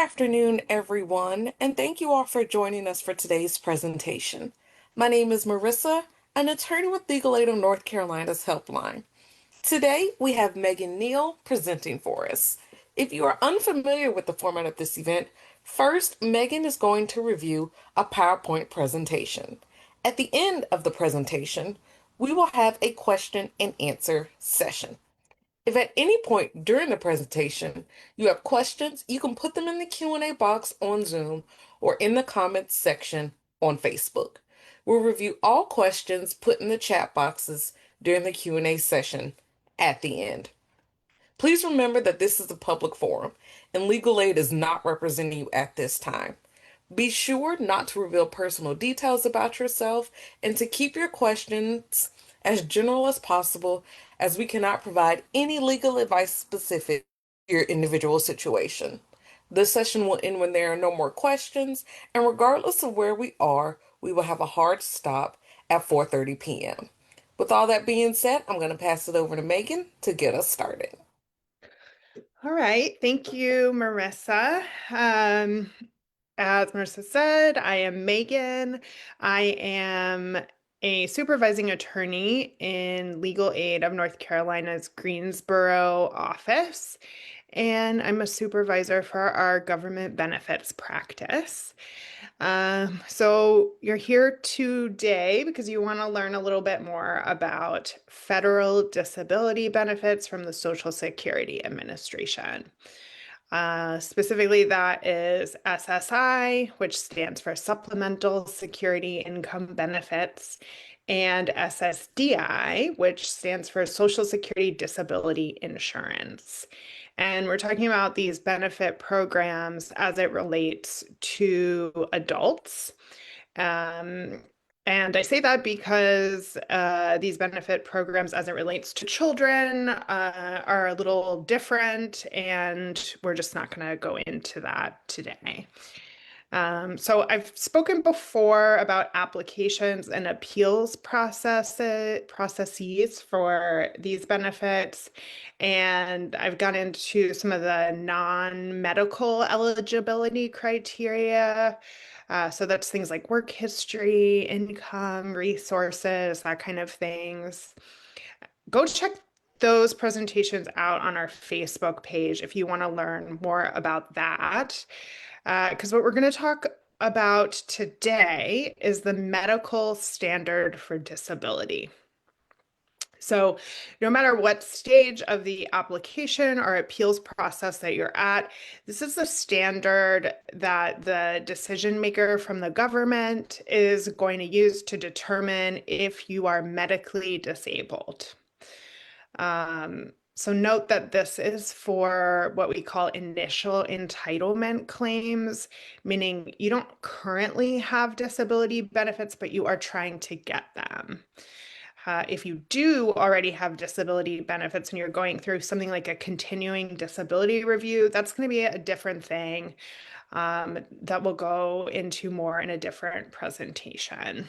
afternoon, everyone, and thank you all for joining us for today's presentation. My name is Marissa, an attorney with Legal Aid of North Carolina's Helpline. Today, we have Megan Neal presenting for us. If you are unfamiliar with the format of this event, first, Megan is going to review a PowerPoint presentation. At the end of the presentation, we will have a question and answer session. If at any point during the presentation you have questions, you can put them in the Q&A box on Zoom or in the comments section on Facebook. We'll review all questions put in the chat boxes during the Q&A session at the end. Please remember that this is a public forum and legal aid is not representing you at this time. Be sure not to reveal personal details about yourself and to keep your questions as general as possible, as we cannot provide any legal advice specific to your individual situation. This session will end when there are no more questions, and regardless of where we are, we will have a hard stop at 4:30 p.m. With all that being said, I'm going to pass it over to Megan to get us started. All right, thank you, Marissa. As Marissa said, I am Megan. I am a supervising attorney in Legal Aid of North Carolina's Greensboro office, and I'm a supervisor for our government benefits practice. So you're here today because you want to learn a little bit more about federal disability benefits from the Social Security Administration. Specifically, that is SSI, which stands for Supplemental Security Income Benefits, and SSDI, which stands for Social Security Disability Insurance. And we're talking about these benefit programs as it relates to adults. And I say that because these benefit programs, as it relates to children, are a little different, and we're just not going to go into that today. So I've spoken before about applications and appeals processes for these benefits, and I've gone into some of the non-medical eligibility criteria. So that's things like work history, income, resources, that kind of things. Go check those presentations out on our Facebook page if you want to learn more about that. Because what we're going to talk about today is the medical standard for disability. So no matter what stage of the application or appeals process that you're at, this is the standard that the decision maker from the government is going to use to determine if you are medically disabled. So note that this is for what we call initial entitlement claims, meaning you don't currently have disability benefits, but you are trying to get them. If you do already have disability benefits and you're going through something like a continuing disability review, that's going to be a different thing that will go into more in a different presentation.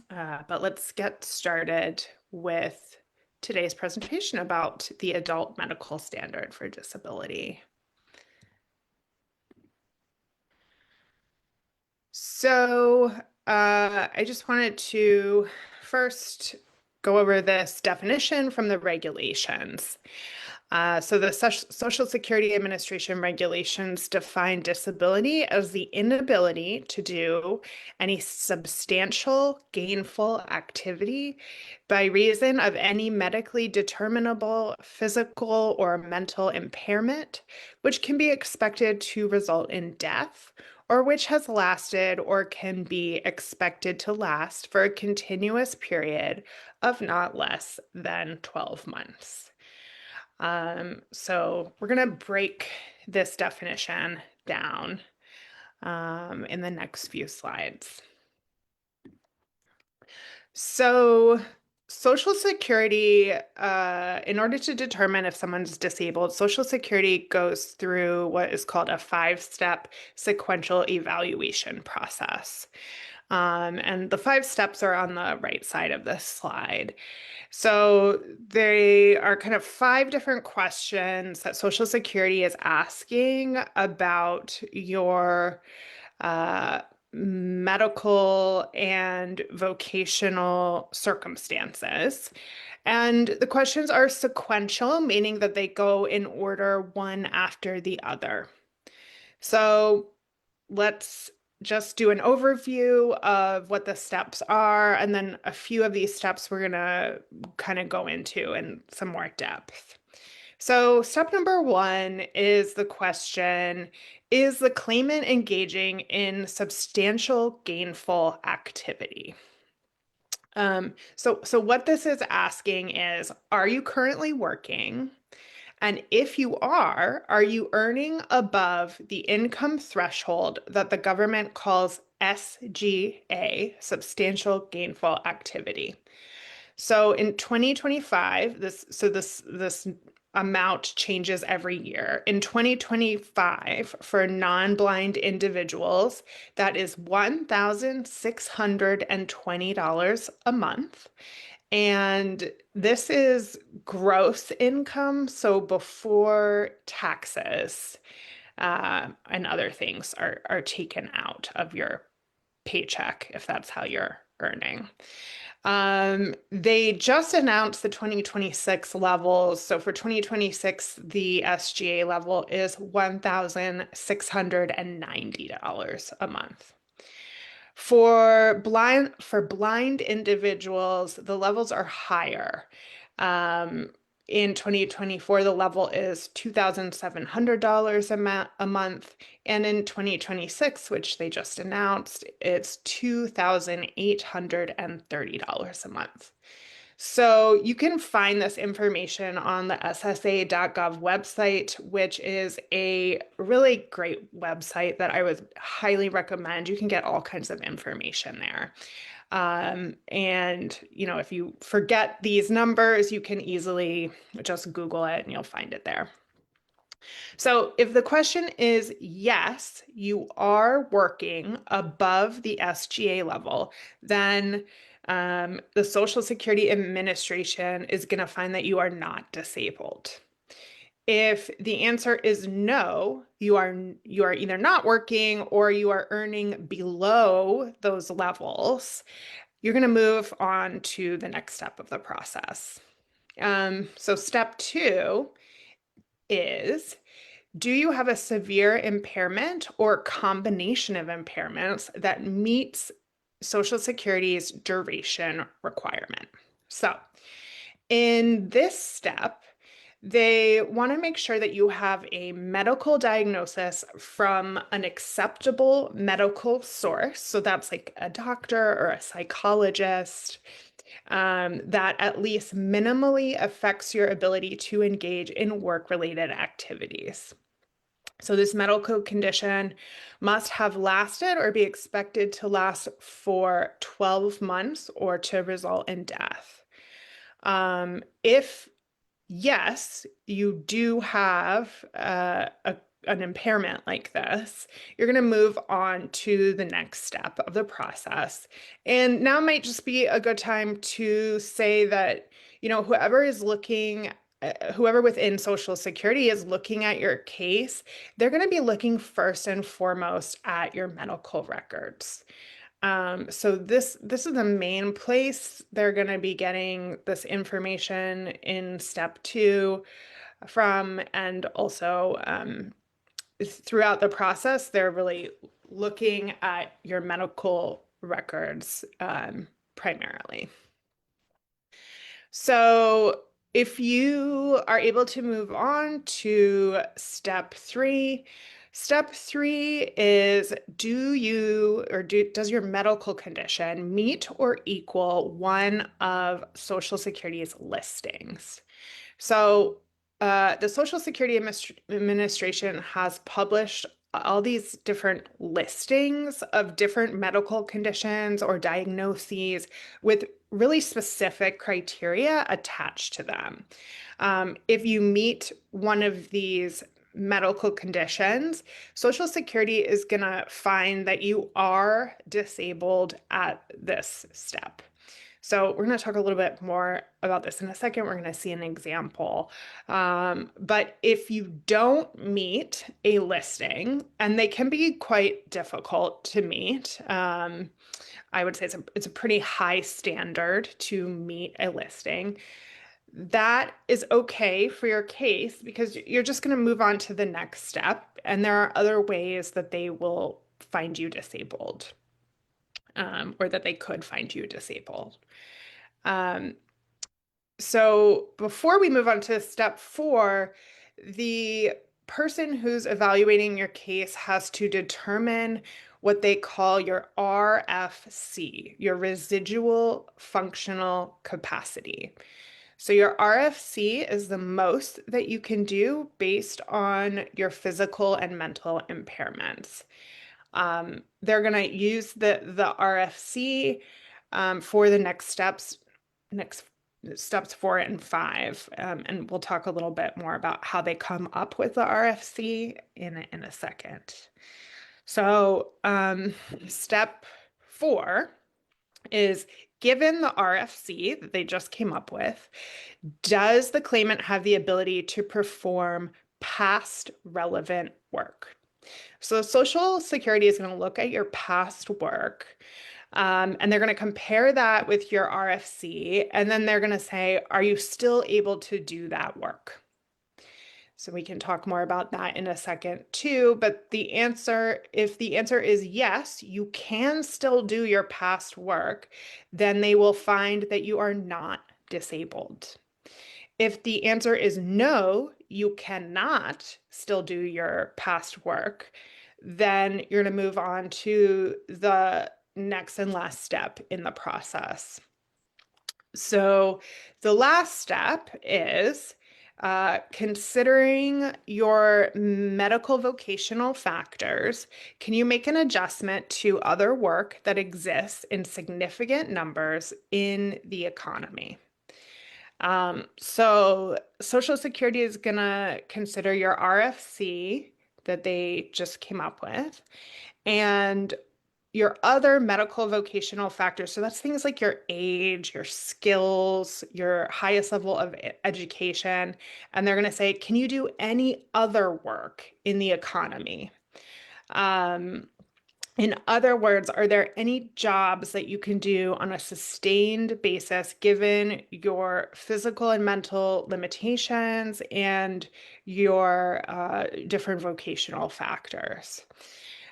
But let's get started with today's presentation about the adult medical standard for disability. So I just wanted to first go over this definition from the regulations. So the Social Security Administration regulations define disability as the inability to do any substantial gainful activity by reason of any medically determinable physical or mental impairment, which can be expected to result in death, or which has lasted or can be expected to last for a continuous period of not less than 12 months. So we're going to break this definition down in the next few slides. So Social Security, in order to determine if someone's disabled, Social Security goes through what is called a 5-step sequential evaluation process. And the 5 steps are on the right side of this slide. So they are kind of 5 different questions that Social Security is asking about your uh, medical and vocational circumstances. And the questions are sequential, meaning that they go in order one after the other. So let's just do an overview of what the steps are, and then a few of these steps we're going to kind of go into in some more depth. So, step number 1 is the question, is the claimant engaging in substantial gainful activity? So what this is asking is, are you currently working? And if you are you earning above the income threshold that the government calls SGA, substantial gainful activity? So in 2025, this amount changes every year. In 2025, for non-blind individuals, that is $1,620 a month. And this is gross income, so before taxes and other things are taken out of your paycheck, if that's how you're earning. They just announced the 2026 levels. So for 2026, the SGA level is $1,690 a month. For blind individuals, the levels are higher. In 2024, the level is $2,700 a month, and in 2026, which they just announced, it's $2,830 a month. So you can find this information on the SSA.gov website, which is a really great website that I would highly recommend. You can get all kinds of information there. And if you forget these numbers, you can easily just Google it and you'll find it there. So if the question is yes, you are working above the SGA level, then the Social Security Administration is going to find that you are not disabled. If the answer is no, you are either not working or you are earning below those levels, you're going to move on to the next step of the process. So step 2 is, do you have a severe impairment or combination of impairments that meets Social Security's duration requirement? So in this step, they want to make sure that you have a medical diagnosis from an acceptable medical source. So that's like a doctor or a psychologist, that at least minimally affects your ability to engage in work-related activities. So this medical condition must have lasted or be expected to last for 12 months or to result in death. If yes, you do have an impairment like this, you're going to move on to the next step of the process. And now might just be a good time to say that, whoever within Social Security is looking at your case, they're going to be looking first and foremost at your medical records. So this is the main place they're going to be getting this information in step 2 from, and also throughout the process, they're really looking at your medical records primarily. So if you are able to move on to step 3, step 3 is, does your medical condition meet or equal one of Social Security's listings? So the Social Security Administration has published all these different listings of different medical conditions or diagnoses with really specific criteria attached to them. If you meet one of these medical conditions, Social Security is going to find that you are disabled at this step. So we're going to talk a little bit more about this in a second. We're going to see an example. But if you don't meet a listing, and they can be quite difficult to meet, I would say it's a pretty high standard to meet a listing. That is okay for your case because you're just going to move on to the next step, and there are other ways that they will find you disabled, or that they could find you disabled. Um, so before we move on to step 4, the person who's evaluating your case has to determine what they call your RFC, your residual functional capacity. So your RFC is the most that you can do based on your physical and mental impairments. They're going to use the RFC for the next steps 4 and 5. And we'll talk a little bit more about how they come up with the RFC in a second. So step 4 is, given the RFC that they just came up with, does the claimant have the ability to perform past relevant work? So Social Security is going to look at your past work, and they're going to compare that with your RFC, and then they're going to say, are you still able to do that work? So we can talk more about that in a second too, but if the answer is yes, you can still do your past work, then they will find that you are not disabled. If the answer is no, you cannot still do your past work, then you're going to move on to the next and last step in the process. So the last step is considering your medical vocational factors. Can you make an adjustment to other work that exists in significant numbers in the economy? So Social Security is going to consider your RFC that they just came up with and your other medical vocational factors. So that's things like your age, your skills, your highest level of education. And they're going to say, can you do any other work in the economy? In other words, are there any jobs that you can do on a sustained basis given your physical and mental limitations and your different vocational factors?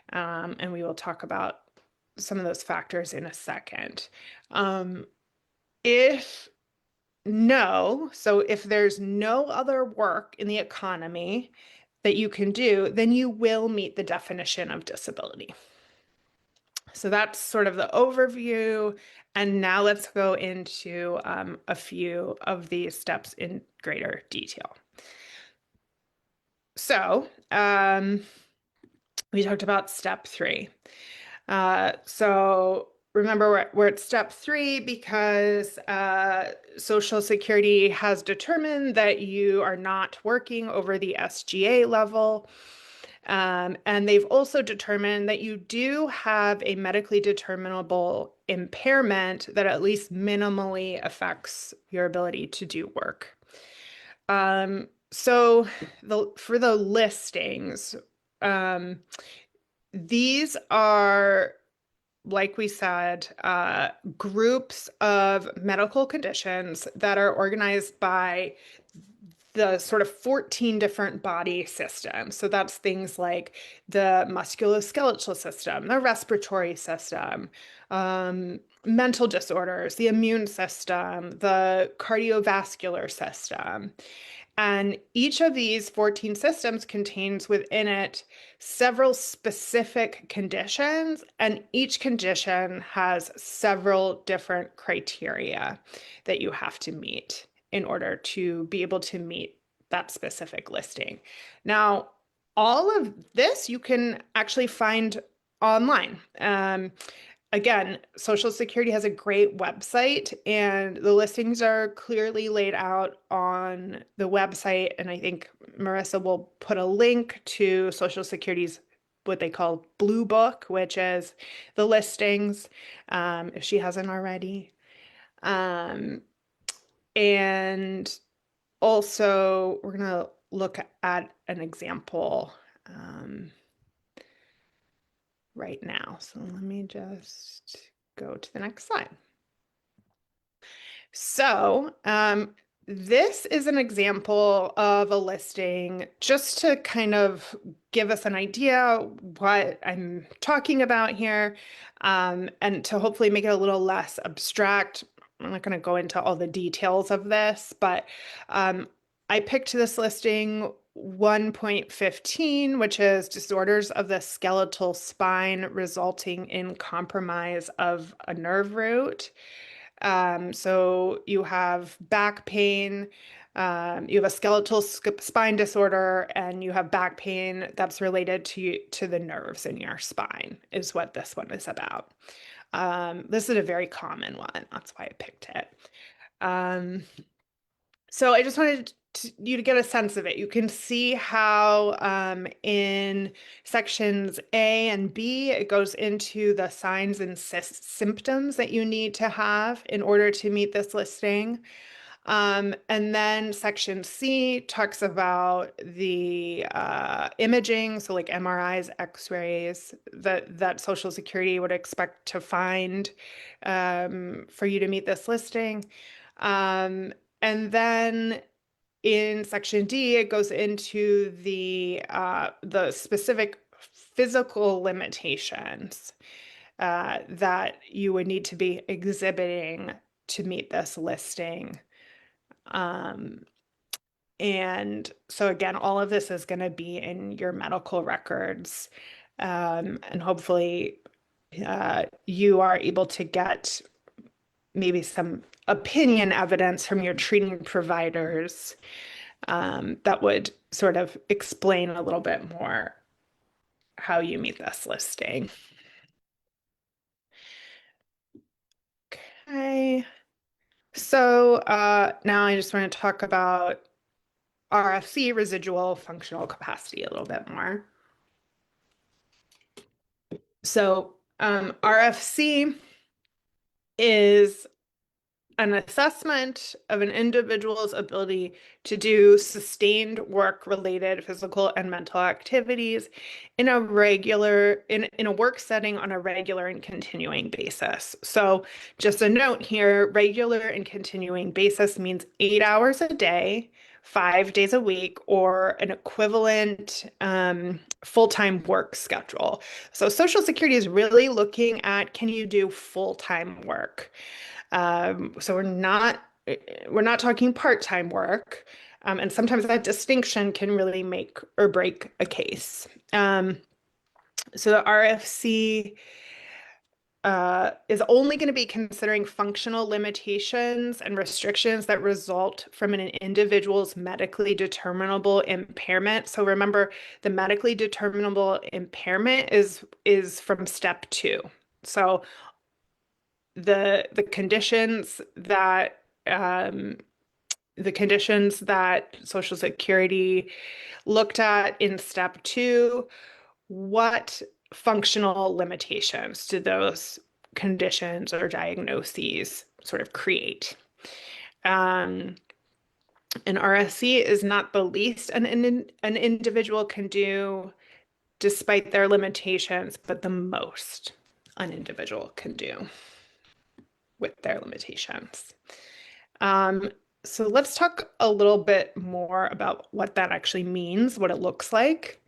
And we will talk about some of those factors in a second. If no, so if there's no other work in the economy that you can do, then you will meet the definition of disability. So that's sort of the overview. And now let's go into a few of these steps in greater detail. So we talked about step 3. So remember, we're at step 3 because Social Security has determined that you are not working over the SGA level. And they've also determined that you do have a medically determinable impairment that at least minimally affects your ability to do work. So for the listings, these are, like we said, groups of medical conditions that are organized by the sort of 14 different body systems. So that's things like the musculoskeletal system, the respiratory system, mental disorders, the immune system, the cardiovascular system. And each of these 14 systems contains within it several specific conditions, and each condition has several different criteria that you have to meet in order to be able to meet that specific listing. Now, all of this you can actually find online. again, Social Security has a great website, and the listings are clearly laid out on the website. And I think Marissa will put a link to Social Security's what they call Blue Book, which is the listings, if she hasn't already. Um, and also, we're going to look at an example right now. So let me just go to the next slide. So, this is an example of a listing just to kind of give us an idea what I'm talking about here, and to hopefully make it a little less abstract. I'm not going to go into all the details of this, but I picked this listing 1.15, which is disorders of the skeletal spine resulting in compromise of a nerve root. So you have back pain, you have a skeletal spine disorder, and you have back pain that's related to the nerves in your spine, is what this one is about. This is a very common one. That's why I picked it. So I just wanted you to get a sense of it. You can see how in sections A and B, it goes into the signs and symptoms that you need to have in order to meet this listing. And then section C talks about the imaging, so like MRIs, X-rays that Social Security would expect to find for you to meet this listing. And then in section D, it goes into the specific physical limitations that you would need to be exhibiting to meet this listing. And so again, all of this is going to be in your medical records, and hopefully you are able to get maybe some opinion evidence from your treating providers that would sort of explain a little bit more how you meet this listing. Okay. So now I just want to talk about RFC, residual functional capacity, a little bit more. So RFC is an assessment of an individual's ability to do sustained work-related physical and mental activities in a work setting on a regular and continuing basis. So just a note here, regular and continuing basis means 8 hours a day, 5 days a week, or an equivalent full-time work schedule. So Social Security is really looking at, can you do full-time work? So we're not talking part-time work, and sometimes that distinction can really make or break a case. So the RFC is only going to be considering functional limitations and restrictions that result from an individual's medically determinable impairment. So remember, the medically determinable impairment is from step 2. So the conditions that Social Security looked at in step 2, what functional limitations do those conditions or diagnoses sort of create? An RSC is not the least an individual can do despite their limitations, but the most an individual can do with their limitations. So let's talk a little bit more about what that actually means, what it looks like.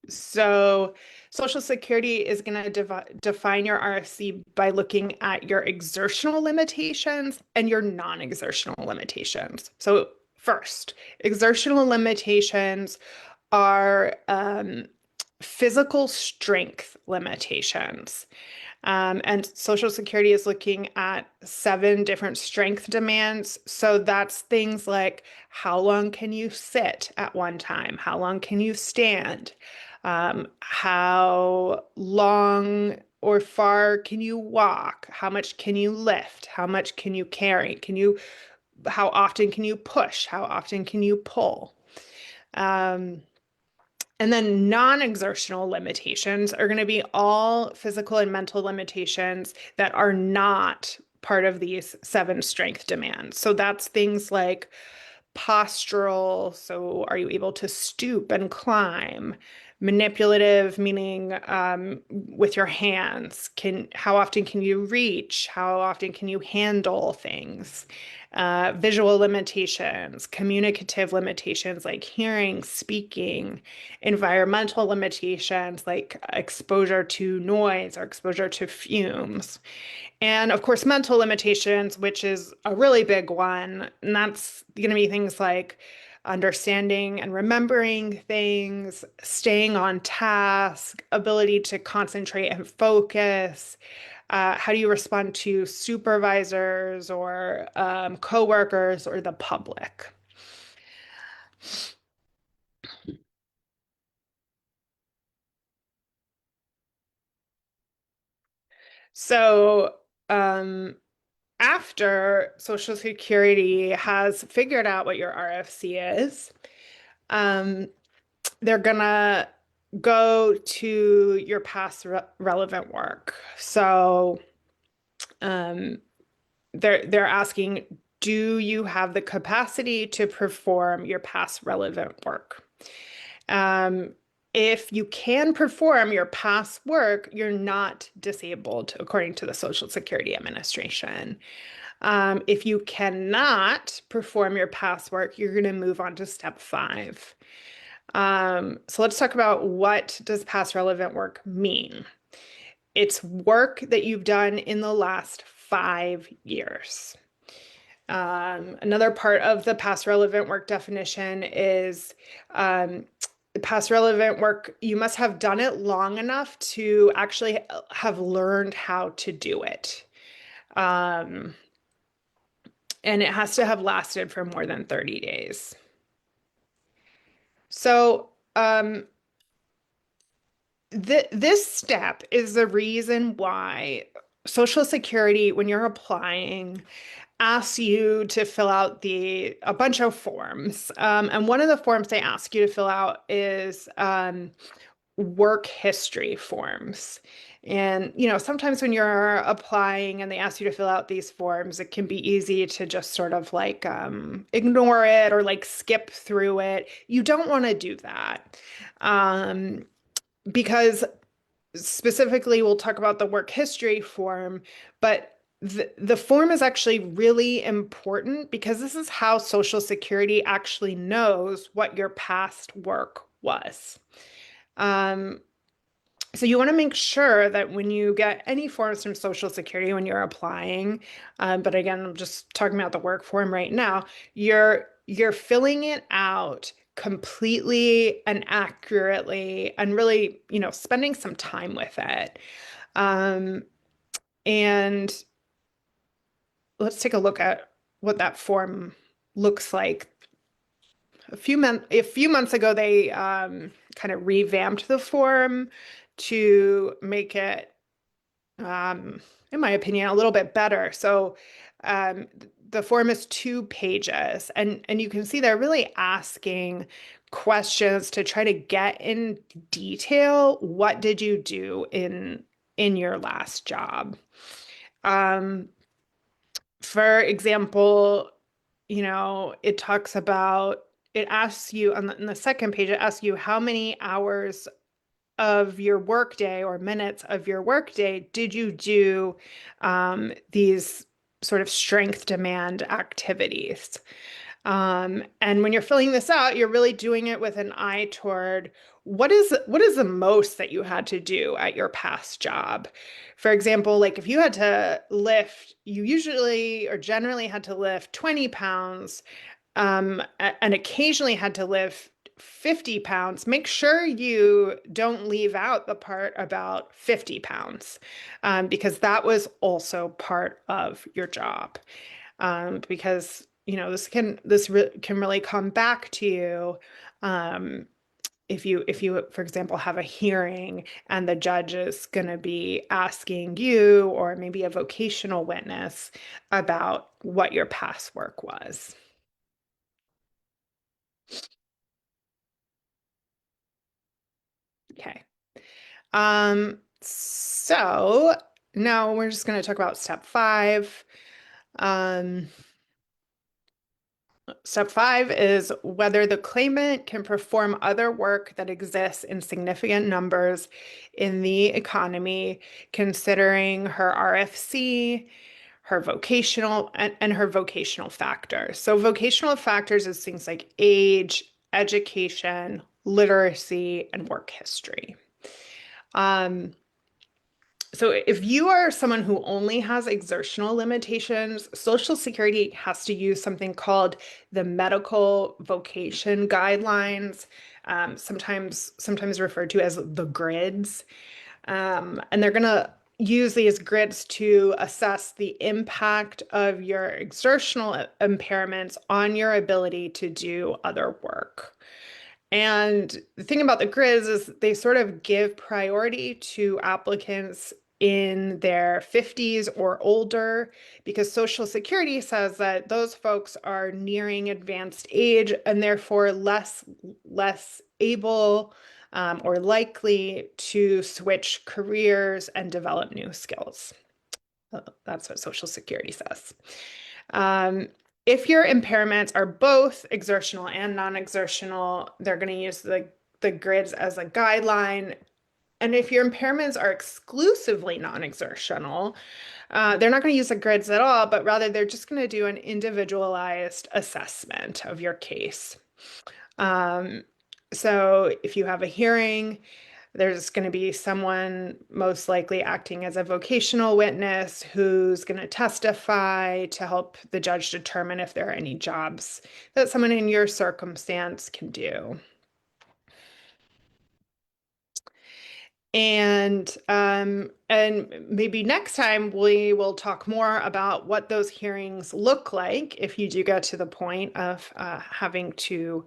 So Social Security is going to define your RFC by looking at your exertional limitations and your non-exertional limitations. So first, exertional limitations are physical strength limitations. And Social Security is looking at 7 different strength demands. So that's things like how long can you sit at one time? How long can you stand? How long or far can you walk? How much can you lift? How much can you carry? How often can you push? How often can you pull? Um, and then non-exertional limitations are going to be all physical and mental limitations that are not part of these 7 strength demands. So that's things like postural, so are you able to stoop and climb? Manipulative, meaning with your hands. How often can you reach? How often can you handle things? Visual limitations, communicative limitations like hearing, speaking, environmental limitations like exposure to noise or exposure to fumes. And of course, mental limitations, which is a really big one. And that's going to be things like understanding and remembering things, staying on task, ability to concentrate and focus. How do you respond to supervisors or coworkers or the public? So, um, after Social Security has figured out what your RFC is, um, they're gonna go to your past relevant work. So um, they're asking, do you have the capacity to perform your past relevant work? Um, if you can perform your past work, you're not disabled according to the Social Security Administration. If you cannot perform your past work, you're going to move on to step 5. So let's talk about, what does past relevant work mean? It's work that you've done in the last 5 years. Another part of the past relevant work definition is past relevant work, you must have done it long enough to actually have learned how to do it. Um, and it has to have lasted for more than 30 days. So, this step is the reason why Social Security, when you're applying, asks you to fill out a bunch of forms. And one of the forms they ask you to fill out is work history forms. And, sometimes when you're applying and they ask you to fill out these forms, it can be easy to just sort of like ignore it or like skip through it. You don't want to do that. Because specifically, we'll talk about the work history form, but the form is actually really important because this is how Social Security actually knows what your past work was. Um, so you want to make sure that when you get any forms from Social Security when you're applying, but again, I'm just talking about the work form right now, you're filling it out completely and accurately and really, spending some time with it. Um, and let's take a look at what that form looks like. A few months ago, they kind of revamped the form to make it, in my opinion, a little bit better. So um, the form is 2 pages, and you can see they're really asking questions to try to get in detail. What did you do in your last job? Um, for example, it talks about, it asks you on the second page, it asks you how many hours of your workday or minutes of your workday did you do these sort of strength demand activities. And when you're filling this out, you're really doing it with an eye toward, what is the most that you had to do at your past job? For example, like if you had to lift, you usually or generally had to lift 20 pounds, and occasionally had to lift 50 pounds, make sure you don't leave out the part about 50 pounds, because that was also part of your job. Because this can really come back to you, um, if you, for example, have a hearing and the judge is going to be asking you or maybe a vocational witness about what your past work was. Okay. So now we're just going to talk about step five. Um, Step five is whether the claimant can perform other work that exists in significant numbers in the economy, considering her RFC, her vocational and her vocational factors. So vocational factors is things like age, education, literacy, and work history. Um, so if you are someone who only has exertional limitations, Social Security has to use something called the Medical Vocation Guidelines, sometimes referred to as the grids. And they're going to use these grids to assess the impact of your exertional impairments on your ability to do other work. And the thing about the grids is they sort of give priority to applicants in their 50s or older, because Social Security says that those folks are nearing advanced age and therefore less able, or likely to switch careers and develop new skills. That's what Social Security says. Um, if your impairments are both exertional and non-exertional, they're going to use the grids as a guideline. And if your impairments are exclusively non-exertional, they're not going to use the grids at all, but rather they're just going to do an individualized assessment of your case. Um, so if you have a hearing, there's going to be someone most likely acting as a vocational witness who's going to testify to help the judge determine if there are any jobs that someone in your circumstance can do. And maybe next time we will talk more about what those hearings look like if you do get to the point of having to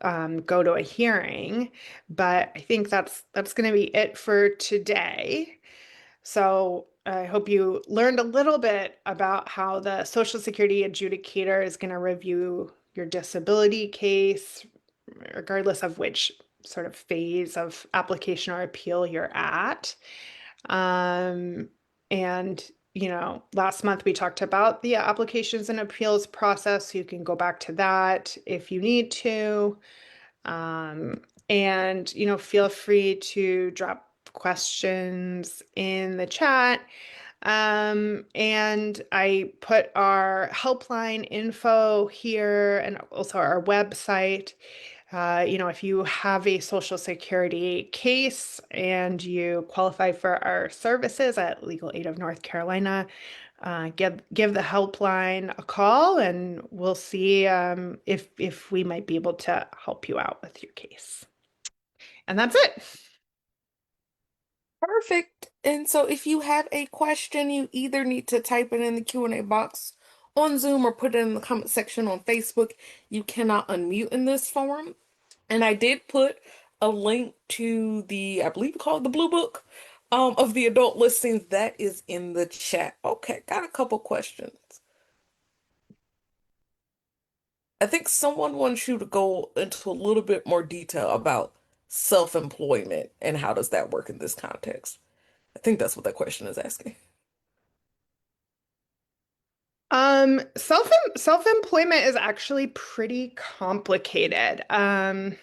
go to a hearing. But I think that's going to be it for today. So I hope you learned a little bit about how the Social Security adjudicator is going to review your disability case, regardless of which sort of phase of application or appeal you're at. Um, and last month we talked about the applications and appeals process. So you can go back to that if you need to. Um, and, feel free to drop questions in the chat. And I put our helpline info here and also our website. If you have a Social Security case and you qualify for our services at Legal Aid of North Carolina, give the helpline a call, and we'll see if we might be able to help you out with your case. And that's it. Perfect. And so if you have a question, you either need to type it in the Q&A box on Zoom or put it in the comment section on Facebook. You cannot unmute in this forum. And I did put a link to the, I believe called the Blue Book, of the adult listings that is in the chat. Okay, got a couple questions. I think someone wants you to go into a little bit more detail about self-employment and how does that work in this context. I think that's what that question is asking. Self-employment is actually pretty complicated. And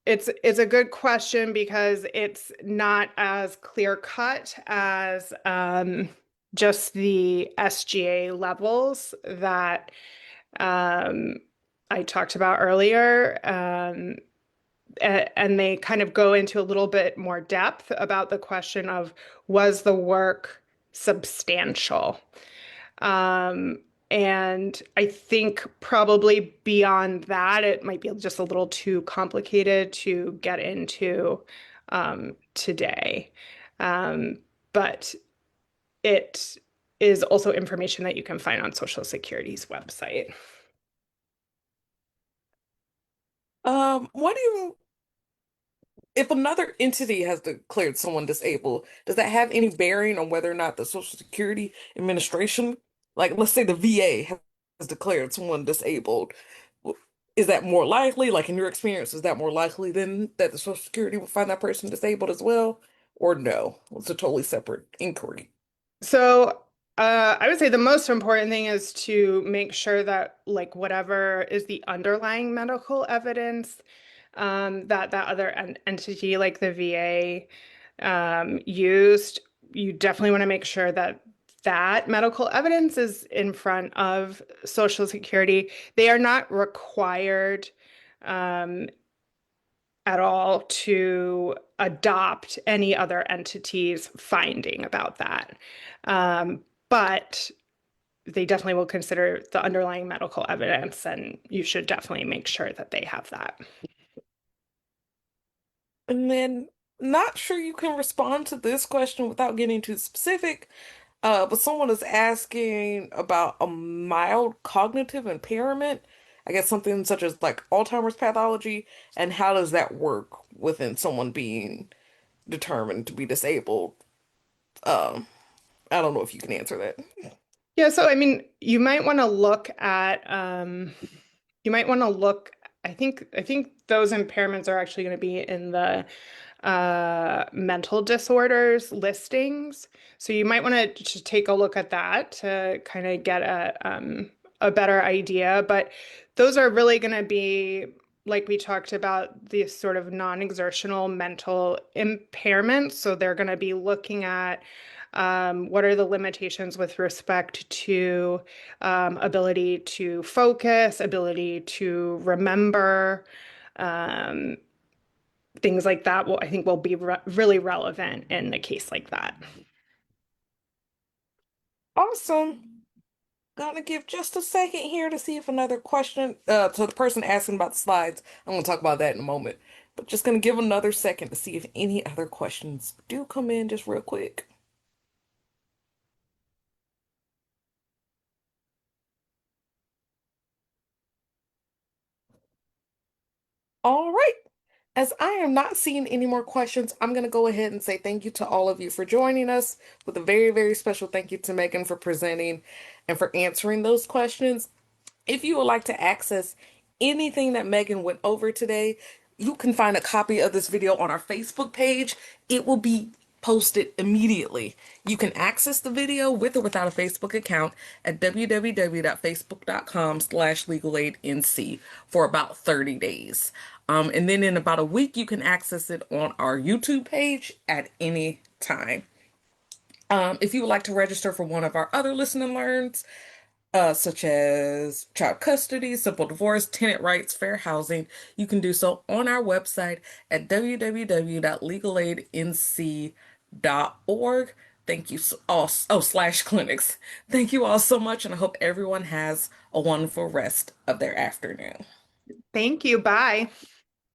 it's a good question because it's not as clear cut as just the SGA levels that um, I talked about earlier. And they kind of go into a little bit more depth about the question of, was the work substantial? Um, And I think probably beyond that, it might be just a little too complicated to get into today. Um, but it is also information that you can find on Social Security's website. What do you, if another entity has declared someone disabled, does that have any bearing on whether or not the Social Security Administration, like let's say the VA has declared someone disabled, w- is that more likely? Like in your experience, is that more likely than that the Social Security will find that person disabled as well? Or no? It's a totally separate inquiry. So, I would say the most important thing is to make sure that, like, whatever is the underlying medical evidence, that that other entity, like the VA, used, you definitely want to make sure that that medical evidence is in front of Social Security. They are not required, um, at all to adopt any other entity's finding about that. But they definitely will consider the underlying medical evidence, and you should definitely make sure that they have that. And then, not sure you can respond to this question without getting too specific, but someone is asking about a mild cognitive impairment. I guess something such as like Alzheimer's pathology, and how does that work within someone being determined to be disabled? Um, I don't know if you can answer that. Yeah, so I mean, you might want to look at you might want to look, I think those impairments are actually going to be in the mental disorders listings. So you might want to just take a look at that to kind of get a better idea. But those are really going to be, like we talked about, these sort of non-exertional mental impairments. So they're going to be looking at what are the limitations with respect to ability to focus, ability to remember, um, things like that will, I think, will be really relevant in a case like that. Awesome. Gonna give just a second here to see if another question, to the person asking about the slides. I'm gonna talk about that in a moment, but just gonna give another second to see if any other questions do come in just real quick. All right. As I am not seeing any more questions, I'm going to go ahead and say thank you to all of you for joining us, with a very, very special thank you to Megan for presenting and for answering those questions. If you would like to access anything that Megan went over today, you can find a copy of this video on our Facebook page. It will be posted immediately. You can access the video with or without a Facebook account at www.facebook.com/legalaidnc for about 30 days. And then in about a week, you can access it on our YouTube page at any time. If you would like to register for one of our other listen and learns, such as child custody, simple divorce, tenant rights, fair housing, you can do so on our website at www.legalaidnc.org. Thank you all, oh, slash clinics. Thank you all so much, and I hope everyone has a wonderful rest of their afternoon. Thank you. Bye.